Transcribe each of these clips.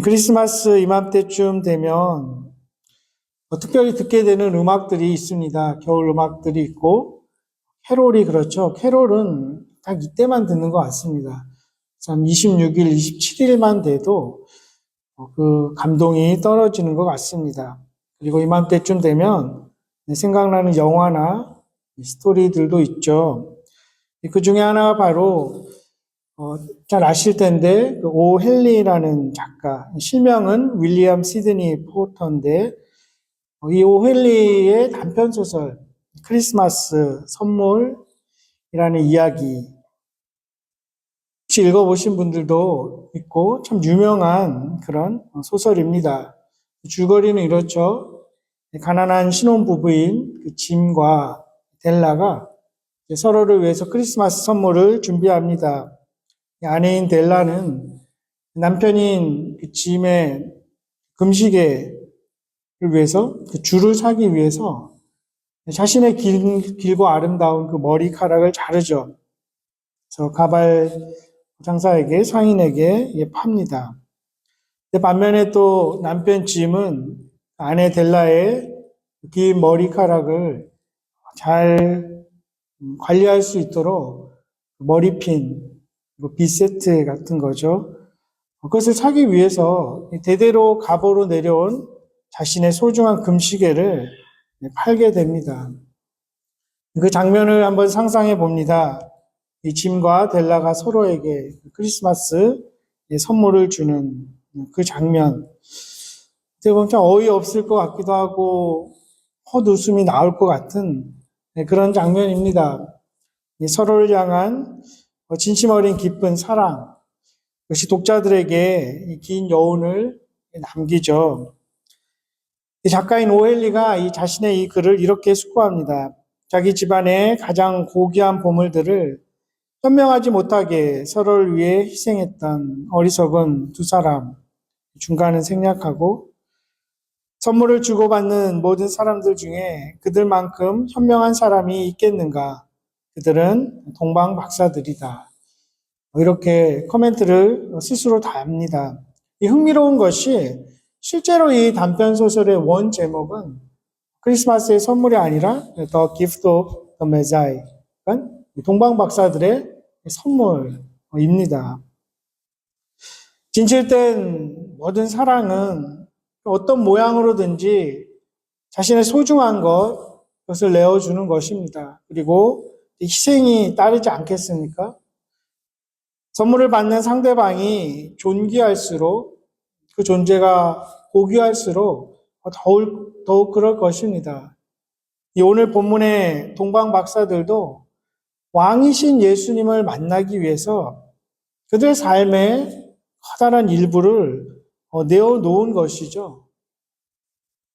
크리스마스 이맘때쯤 되면 특별히 듣게 되는 음악들이 있습니다. 겨울 음악들이 있고, 캐롤이 그렇죠. 캐롤은 딱 이때만 듣는 것 같습니다. 참 26일, 27일만 돼도 그 감동이 떨어지는 것 같습니다. 그리고 이맘때쯤 되면 생각나는 영화나 스토리들도 있죠. 그 중에 하나가 바로 잘 아실 텐데 그 오 헨리라는 작가, 실명은 윌리엄 시드니 포터인데 이 오 헨리의 단편 소설 크리스마스 선물이라는 이야기 혹시 읽어보신 분들도 있고 참 유명한 그런 소설입니다. 줄거리는 이렇죠. 가난한 신혼부부인 그 짐과 델라가 서로를 위해서 크리스마스 선물을 준비합니다. 아내인 델라는 남편인 그 짐의 금시계를 위해서 그 줄을 사기 위해서 자신의 길고 아름다운 그 머리카락을 자르죠. 그래서 가발 장사에게 상인에게 팝니다. 반면에 또 남편 짐은 아내 델라의 긴 머리카락을 잘 관리할 수 있도록 머리핀, 빗세트 같은 거죠. 그것을 사기 위해서 대대로 갑오로 내려온 자신의 소중한 금시계를 팔게 됩니다. 그 장면을 한번 상상해 봅니다. 이 짐과 델라가 서로에게 크리스마스 선물을 주는 그 장면. 어떻게 보면 참 어이없을 것 같기도 하고 헛웃음이 나올 것 같은 그런 장면입니다. 서로를 향한 진심 어린 깊은 사랑, 그것이 독자들에게 긴 여운을 남기죠. 작가인 오헬리가 이 자신의 이 글을 이렇게 숙고합니다. 자기 집안의 가장 고귀한 보물들을 현명하지 못하게 서로를 위해 희생했던 어리석은 두 사람, 중간은 생략하고 선물을 주고받는 모든 사람들 중에 그들만큼 현명한 사람이 있겠는가? 그들은 동방 박사들이다. 이렇게 코멘트를 스스로 답니다. 이 흥미로운 것이 실제로 이 단편 소설의 원 제목은 크리스마스의 선물이 아니라 The Gift of the Magi, 그러니까 동방 박사들의 선물입니다. 진실된 모든 사랑은 어떤 모양으로든지 자신의 소중한 것을 내어주는 것입니다. 그리고 희생이 따르지 않겠습니까? 선물을 받는 상대방이 존귀할수록 그 존재가 고귀할수록 더욱 그럴 것입니다. 이 오늘 본문의 동방 박사들도 왕이신 예수님을 만나기 위해서 그들의 삶의 커다란 일부를 내어놓은 것이죠.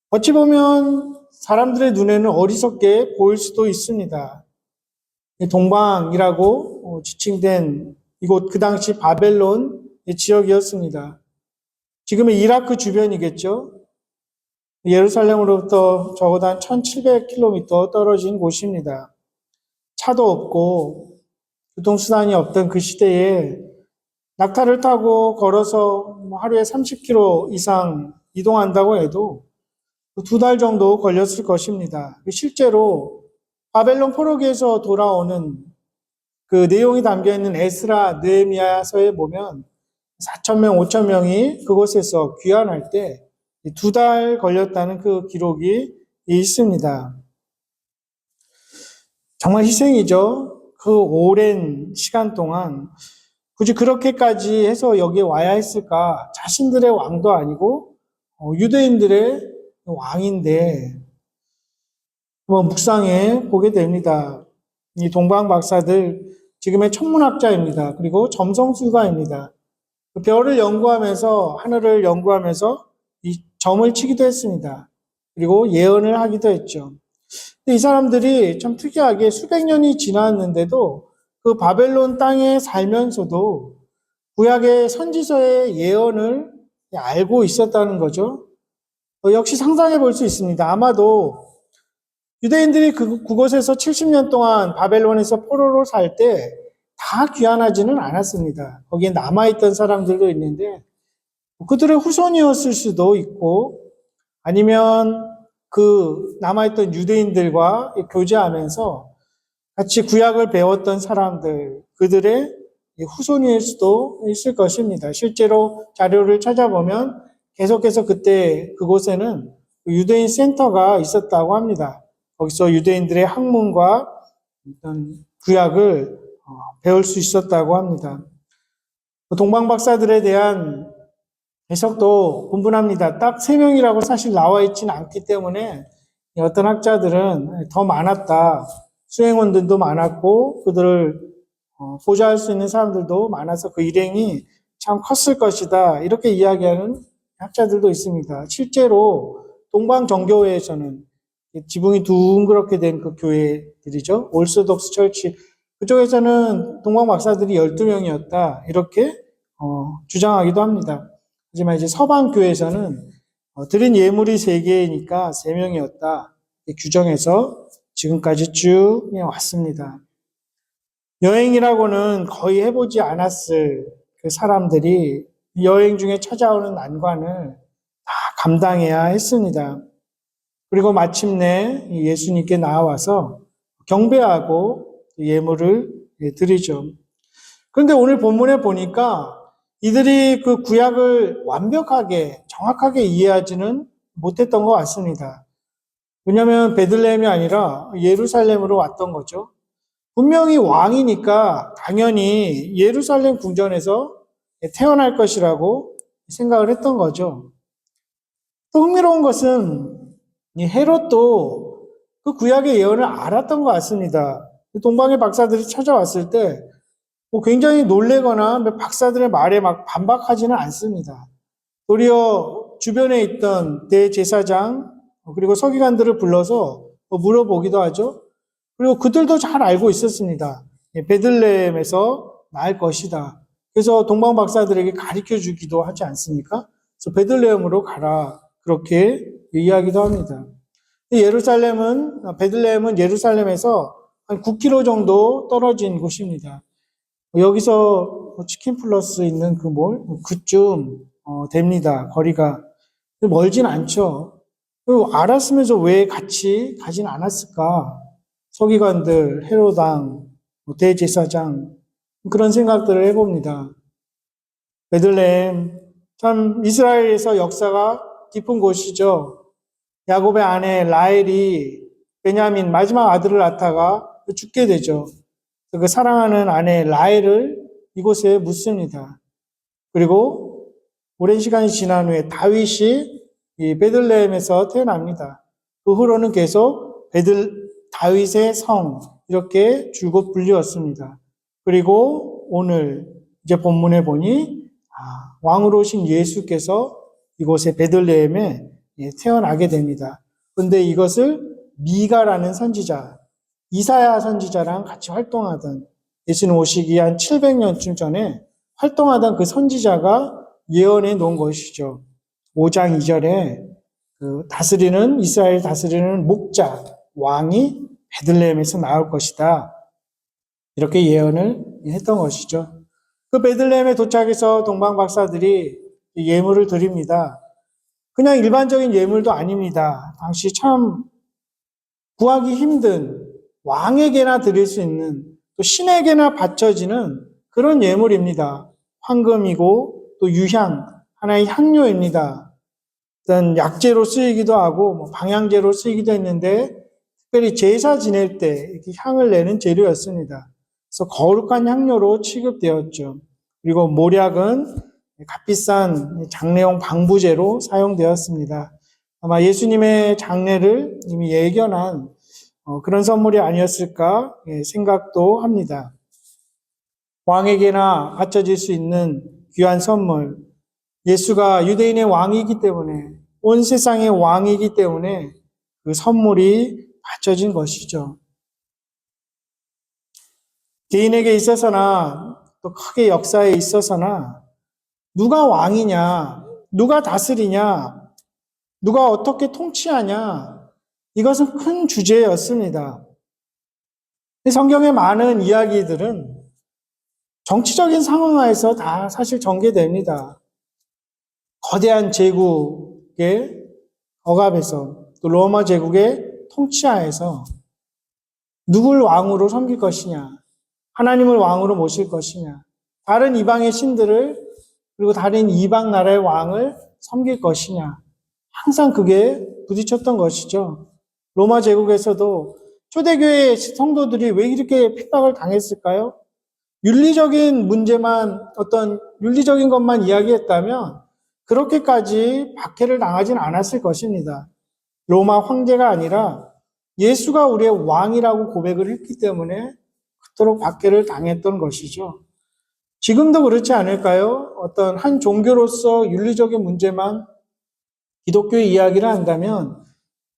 어찌 보면 사람들의 눈에는 어리석게 보일 수도 있습니다. 동방이라고 지칭된 이곳 그 당시 바벨론 지역이었습니다. 지금의 이라크 주변이겠죠. 예루살렘으로부터 적어도 한 1700km 떨어진 곳입니다. 차도 없고 교통수단이 없던 그 시대에 낙타를 타고 걸어서 하루에 30km 이상 이동한다고 해도 2달 정도 걸렸을 것입니다. 실제로 바벨론 포로기에서 돌아오는 그 내용이 담겨있는 에스라 느헤미야서에 보면 4,000명, 5,000명이 그곳에서 귀환할 때 2달 걸렸다는 그 기록이 있습니다. 정말 희생이죠. 그 오랜 시간 동안 굳이 그렇게까지 해서 여기에 와야 했을까? 자신들의 왕도 아니고 유대인들의 왕인데 묵상해 보게 됩니다. 이 동방 박사들 지금의 천문학자입니다. 그리고 점성술가입니다. 별을 연구하면서 하늘을 연구하면서 이 점을 치기도 했습니다. 그리고 예언을 하기도 했죠. 근데 이 사람들이 참 특이하게 수백 년이 지났는데도 그 바벨론 땅에 살면서도 구약의 선지서의 예언을 알고 있었다는 거죠. 역시 상상해 볼 수 있습니다. 아마도 유대인들이 그곳에서 70년 동안 바벨론에서 포로로 살 때 다 귀환하지는 않았습니다. 거기에 남아있던 사람들도 있는데 그들의 후손이었을 수도 있고 아니면 그 남아있던 유대인들과 교제하면서 같이 구약을 배웠던 사람들, 그들의 후손일 수도 있을 것입니다. 실제로 자료를 찾아보면 계속해서 그때 그곳에는 유대인 센터가 있었다고 합니다. 거기서 유대인들의 학문과 어떤 구약을 배울 수 있었다고 합니다. 동방 박사들에 대한 해석도 분분합니다. 딱 3명이라고 사실 나와 있지는 않기 때문에 어떤 학자들은 더 많았다. 수행원들도 많았고 그들을 보좌할 수 있는 사람들도 많아서 그 일행이 참 컸을 것이다. 이렇게 이야기하는 학자들도 있습니다. 실제로 동방정교회에서는 지붕이 둥그렇게 된 그 교회들이죠. 올소독스 철치. 그쪽에서는 동방 박사들이 12명이었다. 이렇게 주장하기도 합니다. 하지만 이제 서방 교회에서는 드린 예물이 3개니까 3명이었다. 규정해서 지금까지 쭉 왔습니다. 여행이라고는 거의 해보지 않았을 그 사람들이 여행 중에 찾아오는 난관을 다 감당해야 했습니다. 그리고 마침내 예수님께 나와서 경배하고 예물을 드리죠. 그런데 오늘 본문에 보니까 이들이 그 구약을 완벽하게, 정확하게 이해하지는 못했던 것 같습니다. 왜냐하면 베들레헴이 아니라 예루살렘으로 왔던 거죠. 분명히 왕이니까 당연히 예루살렘 궁전에서 태어날 것이라고 생각을 했던 거죠. 또 흥미로운 것은 이 헤롯도 그 구약의 예언을 알았던 것 같습니다. 동방의 박사들이 찾아왔을 때 굉장히 놀래거나 박사들의 말에 막 반박하지는 않습니다. 도리어 주변에 있던 대제사장 그리고 서기관들을 불러서 물어보기도 하죠. 그리고 그들도 잘 알고 있었습니다. 베들레헴에서 날 것이다. 그래서 동방 박사들에게 가르쳐 주기도 하지 않습니까? 그래서 베들레헴으로 가라. 그렇게 이야기도 합니다. 베들레헴은 예루살렘에서 한 9km 정도 떨어진 곳입니다. 여기서 치킨 플러스 있는 그 그쯤 됩니다. 거리가 멀진 않죠. 알았으면서 왜 같이 가진 않았을까? 서기관들, 헤로당, 대제사장 그런 생각들을 해봅니다. 베들레헴 참 이스라엘에서 역사가 깊은 곳이죠. 야곱의 아내 라헬이 베냐민 마지막 아들을 낳다가 죽게 되죠. 그 사랑하는 아내 라헬을 이곳에 묻습니다. 그리고 오랜 시간이 지난 후에 다윗이 이 베들레헴에서 태어납니다. 그 후로는 계속 다윗의 성 이렇게 줄곧 불리웠습니다. 그리고 오늘 이제 본문에 보니 왕으로 오신 예수께서 이곳에 베들레헴에 태어나게 됩니다. 그런데 이것을 미가라는 선지자, 이사야 선지자랑 같이 활동하던 예수님 오시기 한 700년쯤 전에 활동하던 그 선지자가 예언해 놓은 것이죠. 5장 2절에 이스라엘 다스리는 목자, 왕이 베들레헴에서 나올 것이다. 이렇게 예언을 했던 것이죠. 그 베들레헴에 도착해서 동방 박사들이 예물을 드립니다. 그냥 일반적인 예물도 아닙니다. 당시 참 구하기 힘든 왕에게나 드릴 수 있는 또 신에게나 바쳐지는 그런 예물입니다. 황금이고 또 유향, 하나의 향료입니다. 어떤 약재로 쓰이기도 하고 방향제로 쓰이기도 했는데 특별히 제사 지낼 때 이렇게 향을 내는 재료였습니다. 그래서 거룩한 향료로 취급되었죠. 그리고 모략은 값비싼 장례용 방부제로 사용되었습니다. 아마 예수님의 장례를 이미 예견한 그런 선물이 아니었을까 생각도 합니다. 왕에게나 바쳐질 수 있는 귀한 선물. 예수가 유대인의 왕이기 때문에, 온 세상의 왕이기 때문에 그 선물이 바쳐진 것이죠. 개인에게 있어서나 또 크게 역사에 있어서나 누가 왕이냐, 누가 다스리냐, 누가 어떻게 통치하냐, 이것은 큰 주제였습니다. 성경의 많은 이야기들은 정치적인 상황하에서 다 사실 전개됩니다. 거대한 제국의 억압에서 또 로마 제국의 통치하에서 누굴 왕으로 섬길 것이냐, 하나님을 왕으로 모실 것이냐, 다른 이방의 신들을 그리고 다른 이방 나라의 왕을 섬길 것이냐, 항상 그게 부딪혔던 것이죠. 로마 제국에서도 초대교회 성도들이 왜 이렇게 핍박을 당했을까요? 윤리적인 문제만, 어떤 윤리적인 것만 이야기했다면 그렇게까지 박해를 당하진 않았을 것입니다. 로마 황제가 아니라 예수가 우리의 왕이라고 고백을 했기 때문에 그토록 박해를 당했던 것이죠. 지금도 그렇지 않을까요? 어떤 한 종교로서 윤리적인 문제만 기독교의 이야기를 한다면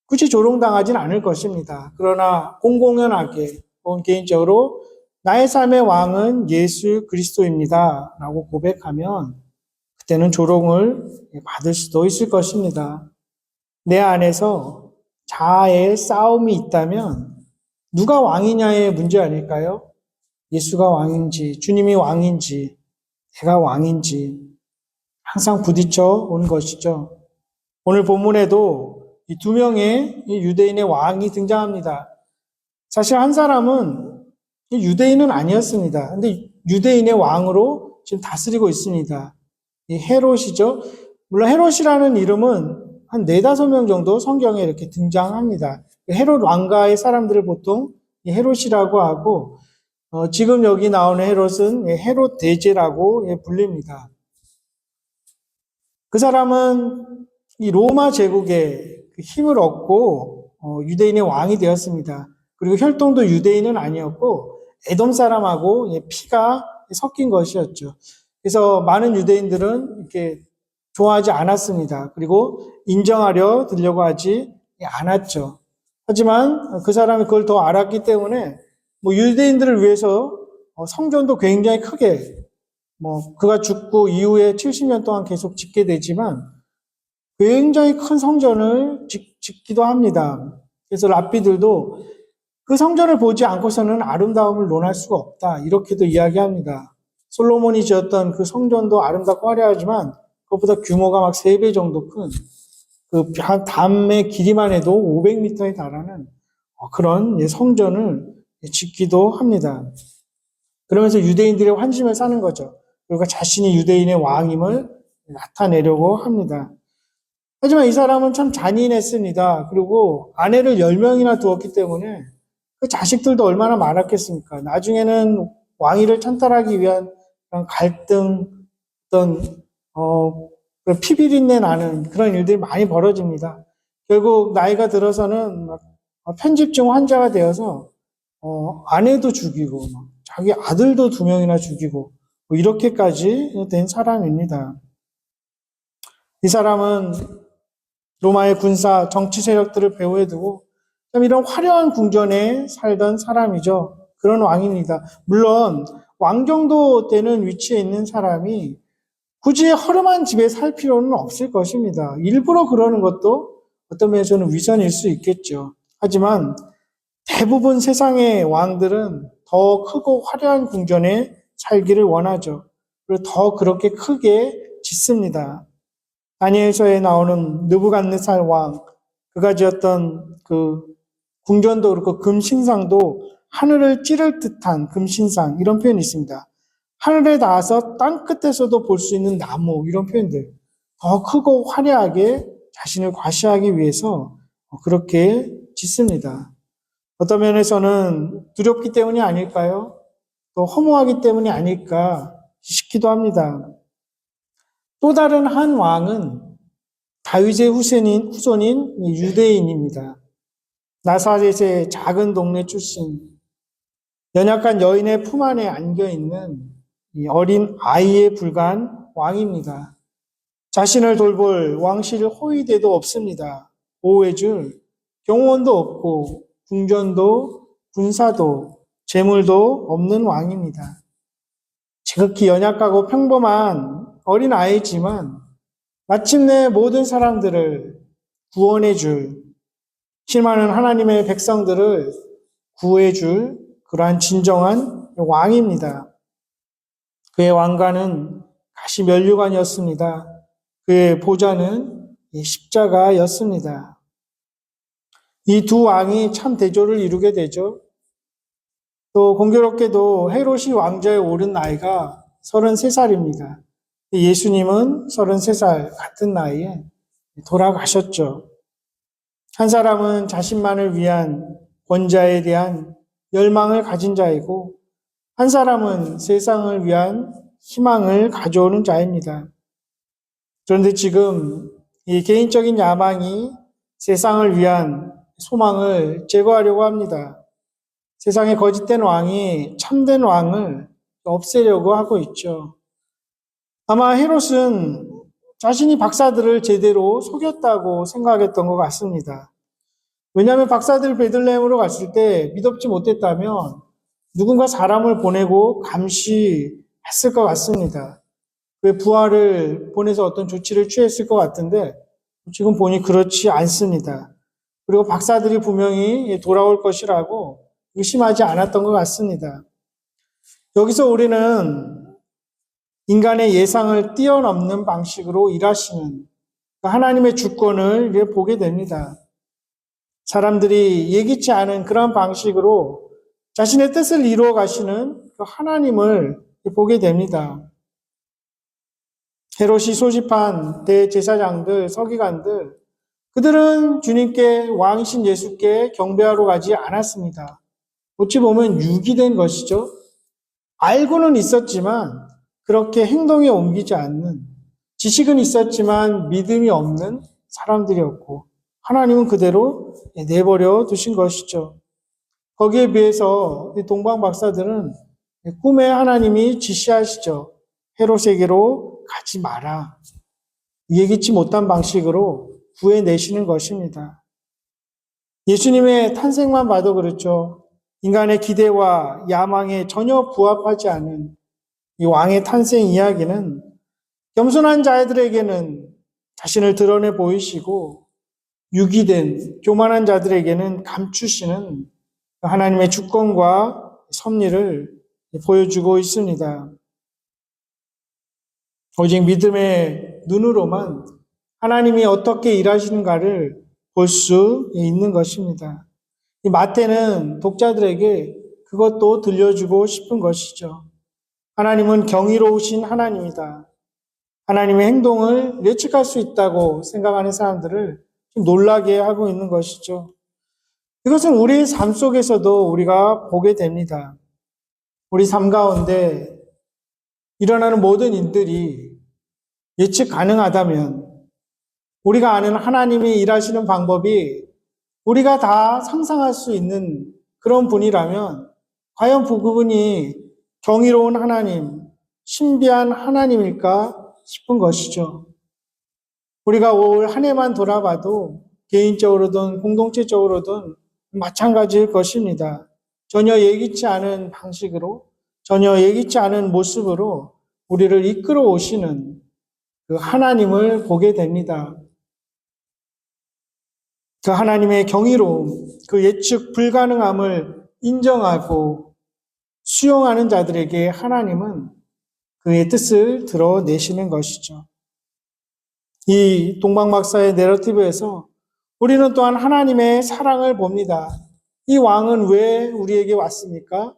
굳이 조롱당하진 않을 것입니다. 그러나 공공연하게 혹은 개인적으로 나의 삶의 왕은 예수 그리스도입니다 라고 고백하면 그때는 조롱을 받을 수도 있을 것입니다. 내 안에서 자아의 싸움이 있다면 누가 왕이냐의 문제 아닐까요? 예수가 왕인지, 주님이 왕인지, 내가 왕인지 항상 부딪혀 온 것이죠. 오늘 본문에도 이 두 명의 유대인의 왕이 등장합니다. 사실 한 사람은 유대인은 아니었습니다. 근데 유대인의 왕으로 지금 다스리고 있습니다. 이 헤롯이죠. 물론 헤롯이라는 이름은 한 4-5명 정도 성경에 이렇게 등장합니다. 헤롯 왕가의 사람들을 보통 헤롯이라고 하고, 지금 여기 나오는 헤롯은 헤롯 대제라고 불립니다. 그 사람은 이 로마 제국의 힘을 얻고 유대인의 왕이 되었습니다. 그리고 혈통도 유대인은 아니었고 에돔 사람하고 피가 섞인 것이었죠. 그래서 많은 유대인들은 이렇게 좋아하지 않았습니다. 그리고 인정하려 들려고 하지 않았죠. 하지만 그 사람이 그걸 더 알았기 때문에 유대인들을 위해서 성전도 굉장히 크게 그가 죽고 이후에 70년 동안 계속 짓게 되지만 굉장히 큰 성전을 짓기도 합니다. 그래서 랍비들도 그 성전을 보지 않고서는 아름다움을 논할 수가 없다. 이렇게도 이야기합니다. 솔로몬이 지었던 그 성전도 아름답고 화려하지만 그것보다 규모가 막 3배 정도 큰 그 담의 길이만 해도 500m에 달하는 그런 성전을 짓기도 합니다. 그러면서 유대인들의 환심을 사는 거죠. 그리고 자신이 유대인의 왕임을 나타내려고 합니다. 하지만 이 사람은 참 잔인했습니다. 그리고 아내를 10명이나 두었기 때문에 그 자식들도 얼마나 많았겠습니까? 나중에는 왕위를 찬탈하기 위한 그런 갈등, 어떤 피비린내 나는 그런 일들이 많이 벌어집니다. 결국 나이가 들어서는 편집증 환자가 되어서 아내도 죽이고 자기 아들도 2명이나 죽이고 이렇게까지 된 사람입니다. 이 사람은 로마의 군사 정치 세력들을 배후에 두고 참 이런 화려한 궁전에 살던 사람이죠. 그런 왕입니다. 물론 왕 정도 되는 위치에 있는 사람이 굳이 허름한 집에 살 필요는 없을 것입니다. 일부러 그러는 것도 어떤 면에서는 위선일 수 있겠죠. 하지만 대부분 세상의 왕들은 더 크고 화려한 궁전에 살기를 원하죠. 그리고 더 그렇게 크게 짓습니다. 다니엘서에 나오는 느부갓네살 왕, 그가 지었던 그 궁전도 그렇고 금신상도 하늘을 찌를 듯한 금신상, 이런 표현이 있습니다. 하늘에 닿아서 땅 끝에서도 볼 수 있는 나무, 이런 표현들. 더 크고 화려하게 자신을 과시하기 위해서 그렇게 짓습니다. 어떤 면에서는 두렵기 때문이 아닐까요? 또 허무하기 때문이 아닐까 싶기도 합니다. 또 다른 한 왕은 다윗의 후손인 유대인입니다. 나사렛의 작은 동네 출신, 연약한 여인의 품 안에 안겨있는 어린 아이에 불과한 왕입니다. 자신을 돌볼 왕실 호위대도 없습니다. 보호해줄 경호원도 없고 궁전도 군사도 재물도 없는 왕입니다. 지극히 연약하고 평범한 어린 아이지만 마침내 모든 사람들을 구원해줄, 실망하는 하나님의 백성들을 구해줄 그러한 진정한 왕입니다. 그의 왕관은 가시 면류관이었습니다. 그의 보좌는 이 십자가였습니다. 이 두 왕이 참 대조를 이루게 되죠. 또 공교롭게도 헤롯이 왕좌에 오른 나이가 33살입니다. 예수님은 33살 같은 나이에 돌아가셨죠. 한 사람은 자신만을 위한 권자에 대한 열망을 가진 자이고, 한 사람은 세상을 위한 희망을 가져오는 자입니다. 그런데 지금 이 개인적인 야망이 세상을 위한 소망을 제거하려고 합니다. 세상의 거짓된 왕이 참된 왕을 없애려고 하고 있죠. 아마 헤롯은 자신이 박사들을 제대로 속였다고 생각했던 것 같습니다. 왜냐하면 박사들 베들레헴으로 갔을 때 믿업지 못했다면 누군가 사람을 보내고 감시했을 것 같습니다. 그 부하를 보내서 어떤 조치를 취했을 것 같은데 지금 보니 그렇지 않습니다. 그리고 박사들이 분명히 돌아올 것이라고 의심하지 않았던 것 같습니다. 여기서 우리는 인간의 예상을 뛰어넘는 방식으로 일하시는 하나님의 주권을 보게 됩니다. 사람들이 예기치 않은 그런 방식으로 자신의 뜻을 이루어 가시는 그 하나님을 보게 됩니다. 헤롯이 소집한 대제사장들, 서기관들, 그들은 주님께 왕이신 예수께 경배하러 가지 않았습니다. 어찌 보면 유기된 것이죠. 알고는 있었지만 그렇게 행동에 옮기지 않는, 지식은 있었지만 믿음이 없는 사람들이었고, 하나님은 그대로 내버려 두신 것이죠. 거기에 비해서 동방 박사들은 꿈에 하나님이 지시하시죠. 헤롯에게로 가지 마라. 예기치 못한 방식으로 구해내시는 것입니다. 예수님의 탄생만 봐도 그렇죠. 인간의 기대와 야망에 전혀 부합하지 않은 이 왕의 탄생 이야기는 겸손한 자들에게는 자신을 드러내 보이시고, 유기된 교만한 자들에게는 감추시는 하나님의 주권과 섭리를 보여주고 있습니다. 오직 믿음의 눈으로만 하나님이 어떻게 일하시는가를 볼 수 있는 것입니다. 이 마태는 독자들에게 그것도 들려주고 싶은 것이죠. 하나님은 경이로우신 하나님이다. 하나님의 행동을 예측할 수 있다고 생각하는 사람들을 좀 놀라게 하고 있는 것이죠. 이것은 우리의 삶 속에서도 우리가 보게 됩니다. 우리 삶 가운데 일어나는 모든 일들이 예측 가능하다면, 우리가 아는 하나님이 일하시는 방법이 우리가 다 상상할 수 있는 그런 분이라면 과연 그 부분이 경이로운 하나님, 신비한 하나님일까 싶은 것이죠. 우리가 올 한 해만 돌아봐도 개인적으로든 공동체적으로든 마찬가지일 것입니다. 전혀 예기치 않은 방식으로, 전혀 예기치 않은 모습으로 우리를 이끌어 오시는 그 하나님을 보게 됩니다. 그 하나님의 경이로움, 그 예측 불가능함을 인정하고 수용하는 자들에게 하나님은 그의 뜻을 드러내시는 것이죠. 이 동방박사의 내러티브에서 우리는 또한 하나님의 사랑을 봅니다. 이 왕은 왜 우리에게 왔습니까?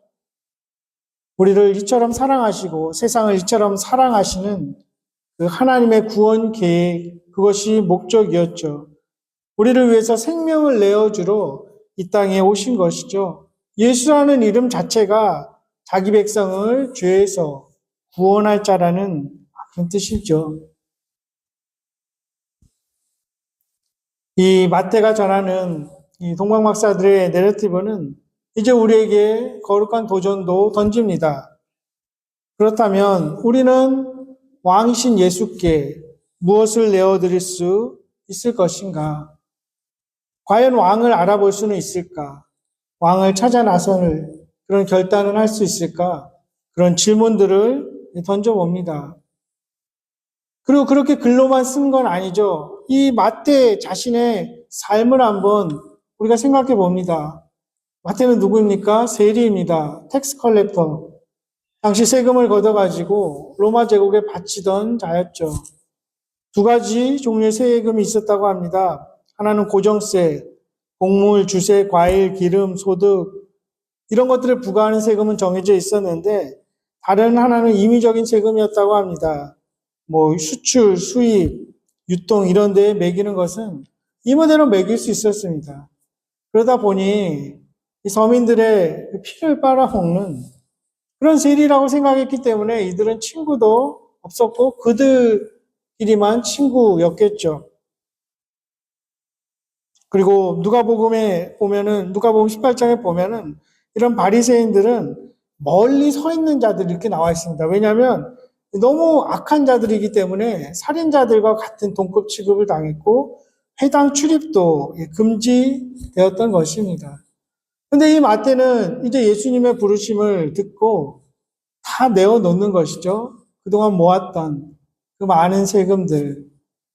우리를 이처럼 사랑하시고 세상을 이처럼 사랑하시는 그 하나님의 구원 계획, 그것이 목적이었죠. 우리를 위해서 생명을 내어주러 이 땅에 오신 것이죠. 예수라는 이름 자체가 자기 백성을 죄에서 구원할 자라는 그런 뜻이죠. 이 마태가 전하는 이 동방박사들의 내러티브는 이제 우리에게 거룩한 도전도 던집니다. 그렇다면 우리는 왕이신 예수께 무엇을 내어드릴 수 있을 것인가? 과연 왕을 알아볼 수는 있을까? 왕을 찾아 나설 그런 결단을 할 수 있을까? 그런 질문들을 던져봅니다. 그리고 그렇게 글로만 쓴 건 아니죠. 이 마태 자신의 삶을 한번 우리가 생각해 봅니다. 마태는 누구입니까? 세리입니다. 텍스 컬렉터. 당시 세금을 걷어가지고 로마 제국에 바치던 자였죠. 두 가지 종류의 세금이 있었다고 합니다. 하나는 고정세, 곡물, 주세, 과일, 기름, 소득 이런 것들을 부과하는 세금은 정해져 있었는데 다른 하나는 임의적인 세금이었다고 합니다. 뭐 수출, 수입, 유통 이런 데에 매기는 것은 이모대로 매길 수 있었습니다. 그러다 보니 이 서민들의 피를 빨아먹는 그런 세리라고 생각했기 때문에 이들은 친구도 없었고 그들끼리만 친구였겠죠. 그리고 누가복음 18장에 보면은 이런 바리새인들은 멀리 서 있는 자들이 이렇게 나와 있습니다. 왜냐하면 너무 악한 자들이기 때문에 살인자들과 같은 동급 취급을 당했고 회당 출입도 금지되었던 것입니다. 근데 이 마태는 이제 예수님의 부르심을 듣고 다 내어놓는 것이죠. 그동안 모았던 그 많은 세금들,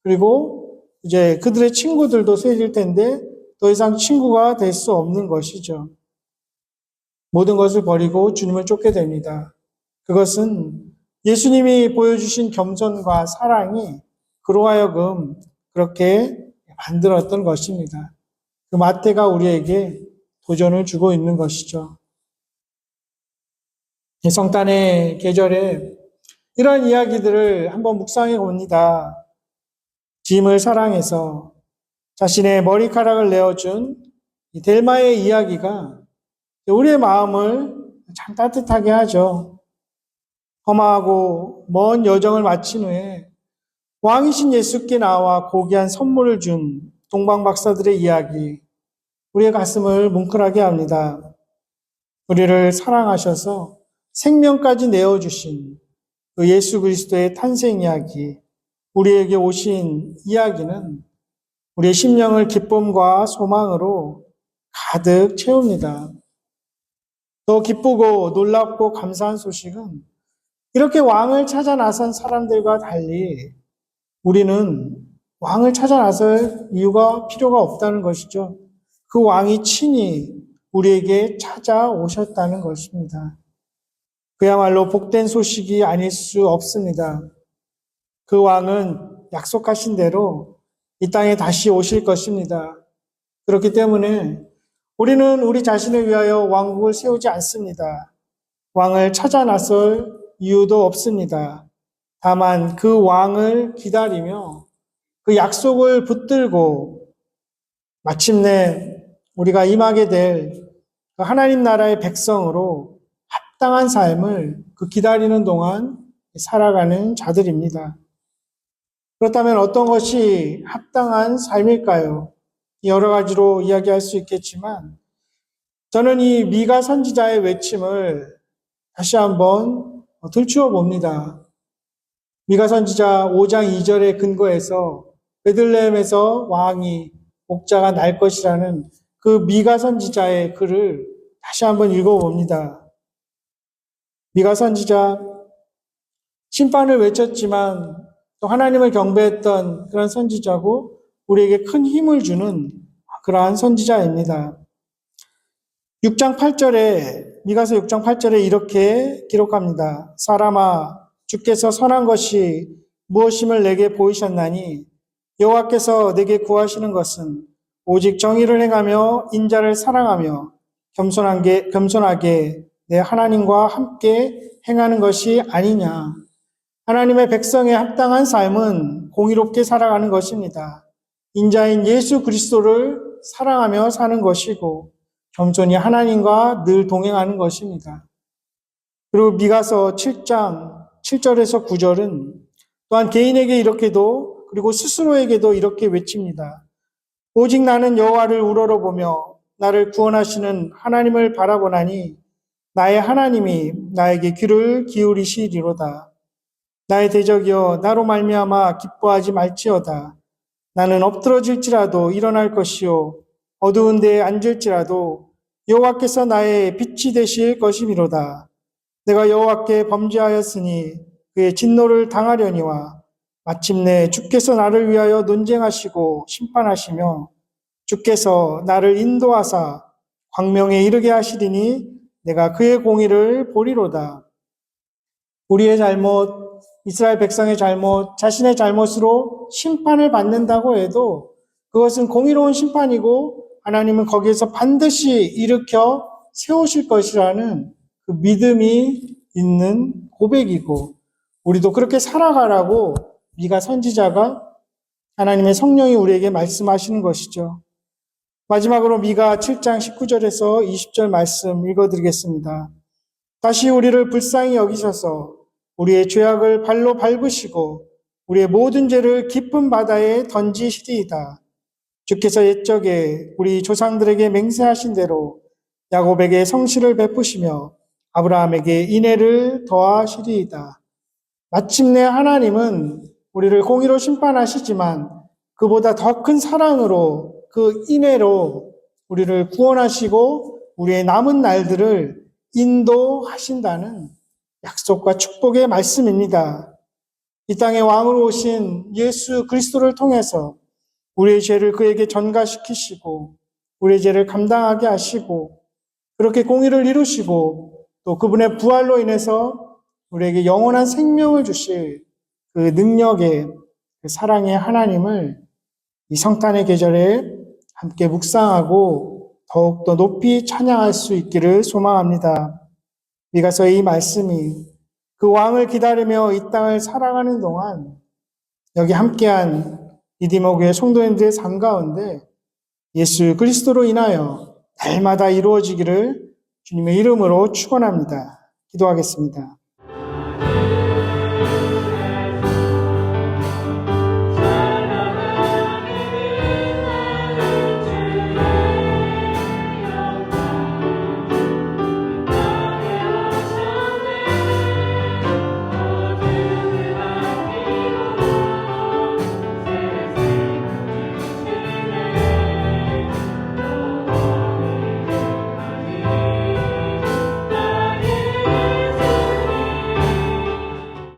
그리고 이제 그들의 친구들도 세질 텐데 더 이상 친구가 될 수 없는 것이죠. 모든 것을 버리고 주님을 쫓게 됩니다. 그것은 예수님이 보여주신 겸손과 사랑이 그로 하여금 그렇게 만들었던 것입니다. 그 마태가 우리에게 도전을 주고 있는 것이죠. 성탄의 계절에 이런 이야기들을 한번 묵상해 봅니다. 짐을 사랑해서 자신의 머리카락을 내어준 이 델마의 이야기가 우리의 마음을 참 따뜻하게 하죠. 험하고 먼 여정을 마친 후에 왕이신 예수께 나와 고귀한 선물을 준 동방박사들의 이야기, 우리의 가슴을 뭉클하게 합니다. 우리를 사랑하셔서 생명까지 내어주신 그 예수 그리스도의 탄생 이야기, 우리에게 오신 이야기는 우리의 심령을 기쁨과 소망으로 가득 채웁니다. 더 기쁘고 놀랍고 감사한 소식은 이렇게 왕을 찾아 나선 사람들과 달리 우리는 왕을 찾아 나설 이유가 필요가 없다는 것이죠. 그 왕이 친히 우리에게 찾아오셨다는 것입니다. 그야말로 복된 소식이 아닐 수 없습니다. 그 왕은 약속하신 대로 이 땅에 다시 오실 것입니다. 그렇기 때문에 우리는 우리 자신을 위하여 왕국을 세우지 않습니다. 왕을 찾아 나설 이유도 없습니다. 다만 그 왕을 기다리며 그 약속을 붙들고 마침내 우리가 임하게 될 그 하나님 나라의 백성으로 합당한 삶을 그 기다리는 동안 살아가는 자들입니다. 그렇다면 어떤 것이 합당한 삶일까요? 여러 가지로 이야기할 수 있겠지만 저는 이 미가 선지자의 외침을 다시 한번 들추어 봅니다. 미가 선지자 5장 2절에 근거해서 베들레헴에서 왕이 목자가 날 것이라는 그 미가 선지자의 글을 다시 한번 읽어봅니다. 미가 선지자 심판을 외쳤지만 또 하나님을 경배했던 그런 선지자고 우리에게 큰 힘을 주는 그러한 선지자입니다. 6장 8절에 미가서 6장 8절에 이렇게 기록합니다. 사람아 주께서 선한 것이 무엇임을 내게 보이셨나니 여호와께서 내게 구하시는 것은 오직 정의를 행하며 인자를 사랑하며 겸손하게 내 하나님과 함께 행하는 것이 아니냐. 하나님의 백성의 합당한 삶은 공의롭게 살아가는 것입니다. 인자인 예수 그리스도를 사랑하며 사는 것이고 겸손히 하나님과 늘 동행하는 것입니다. 그리고 미가서 7장 7절에서 9절은 또한 개인에게 이렇게도 그리고 스스로에게도 이렇게 외칩니다. 오직 나는 여호와를 우러러보며 나를 구원하시는 하나님을 바라보나니 나의 하나님이 나에게 귀를 기울이시리로다. 나의 대적이여 나로 말미암아 기뻐하지 말지어다. 나는 엎드러질지라도 일어날 것이요 어두운 데에 앉을지라도 여호와께서 나의 빛이 되실 것이미로다. 내가 여호와께 범죄하였으니 그의 진노를 당하려니와 마침내 주께서 나를 위하여 논쟁하시고 심판하시며 주께서 나를 인도하사 광명에 이르게 하시리니 내가 그의 공의를 보리로다. 우리의 잘못, 이스라엘 백성의 잘못, 자신의 잘못으로 심판을 받는다고 해도 그것은 공의로운 심판이고 하나님은 거기에서 반드시 일으켜 세우실 것이라는 그 믿음이 있는 고백이고 우리도 그렇게 살아가라고 미가 선지자가 하나님의 성령이 우리에게 말씀하시는 것이죠. 마지막으로 미가 7장 19절에서 20절 말씀 읽어드리겠습니다. 다시 우리를 불쌍히 여기셔서 우리의 죄악을 발로 밟으시고 우리의 모든 죄를 깊은 바다에 던지시리이다. 주께서 옛적에 우리 조상들에게 맹세하신 대로 야곱에게 성실을 베푸시며 아브라함에게 인애를 더하시리이다. 마침내 하나님은 우리를 공의로 심판하시지만 그보다 더 큰 사랑으로 그 인애로 우리를 구원하시고 우리의 남은 날들을 인도하신다는 약속과 축복의 말씀입니다. 이 땅에 왕으로 오신 예수 그리스도를 통해서 우리의 죄를 그에게 전가시키시고 우리의 죄를 감당하게 하시고 그렇게 공의를 이루시고 또 그분의 부활로 인해서 우리에게 영원한 생명을 주실 그 능력의 그 사랑의 하나님을 이 성탄의 계절에 함께 묵상하고 더욱더 높이 찬양할 수 있기를 소망합니다. 미가서 이 말씀이 그 왕을 기다리며 이 땅을 살아가는 동안 여기 함께한 리디머 교회 성도님들의 삶 가운데 예수 그리스도로 인하여 날마다 이루어지기를 주님의 이름으로 축원합니다. 기도하겠습니다.